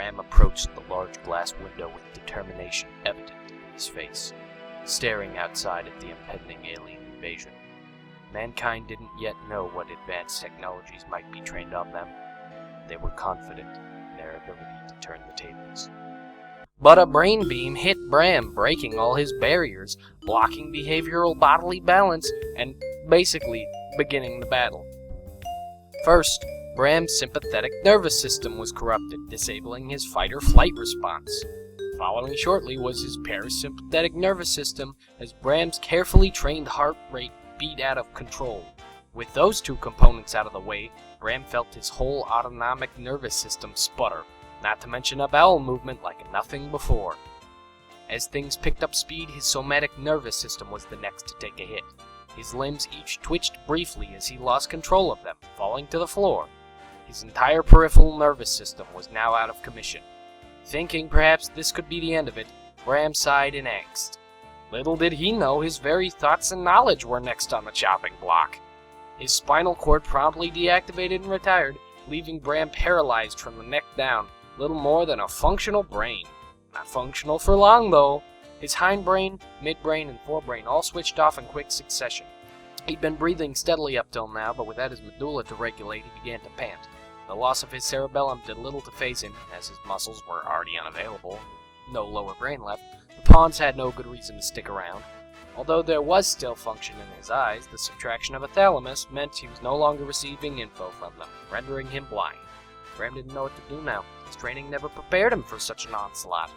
Bram approached the large glass window with determination evident in his face, staring outside at the impending alien invasion. Mankind didn't yet know what advanced technologies might be trained on them. They were confident in their ability to turn the tables. But a brain beam hit Bram, breaking all his barriers, blocking behavioral bodily balance, and basically beginning the battle. First, Bram's sympathetic nervous system was corrupted, disabling his fight-or-flight response. Following shortly was his parasympathetic nervous system, as Bram's carefully trained heart rate beat out of control. With those two components out of the way, Bram felt his whole autonomic nervous system sputter, not to mention a bowel movement like nothing before. As things picked up speed, his somatic nervous system was the next to take a hit. His limbs each twitched briefly as he lost control of them, falling to the floor. His entire peripheral nervous system was now out of commission. Thinking perhaps this could be the end of it, Bram sighed in angst. Little did he know his very thoughts and knowledge were next on the chopping block. His spinal cord promptly deactivated and retired, leaving Bram paralyzed from the neck down, little more than a functional brain. Not functional for long, though. His hindbrain, midbrain, and forebrain all switched off in quick succession. He'd been breathing steadily up till now, but without his medulla to regulate, he began to pant. The loss of his cerebellum did little to faze him, as his muscles were already unavailable, no lower brain left. The pawns had no good reason to stick around. Although there was still function in his eyes, the subtraction of a thalamus meant he was no longer receiving info from them, rendering him blind. Bram didn't know what to do now. His training never prepared him for such an onslaught.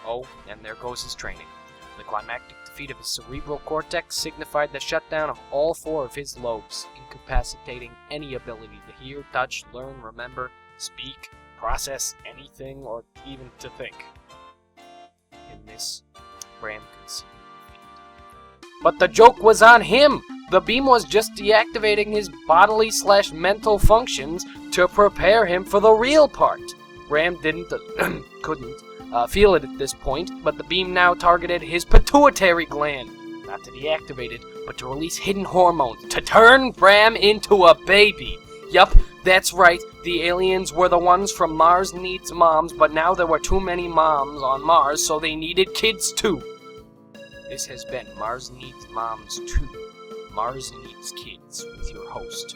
Oh, and there goes his training. The climactic defeat of his cerebral cortex signified the shutdown of all four of his lobes, incapacitating any ability to hear, touch, learn, remember, speak, process anything, or even to think. In this, Bram conceded defeat. But the joke was on him! The beam was just deactivating his bodily/mental functions to prepare him for the real part. Bram couldn't feel it at this point, but the beam now targeted his pituitary gland, not to deactivate it, but to release hidden hormones, to turn Bram into a baby. Yup, that's right, the aliens were the ones from Mars Needs Moms, but now there were too many moms on Mars, so they needed kids too. This has been Mars Needs Moms 2, Mars Needs Kids, with your host,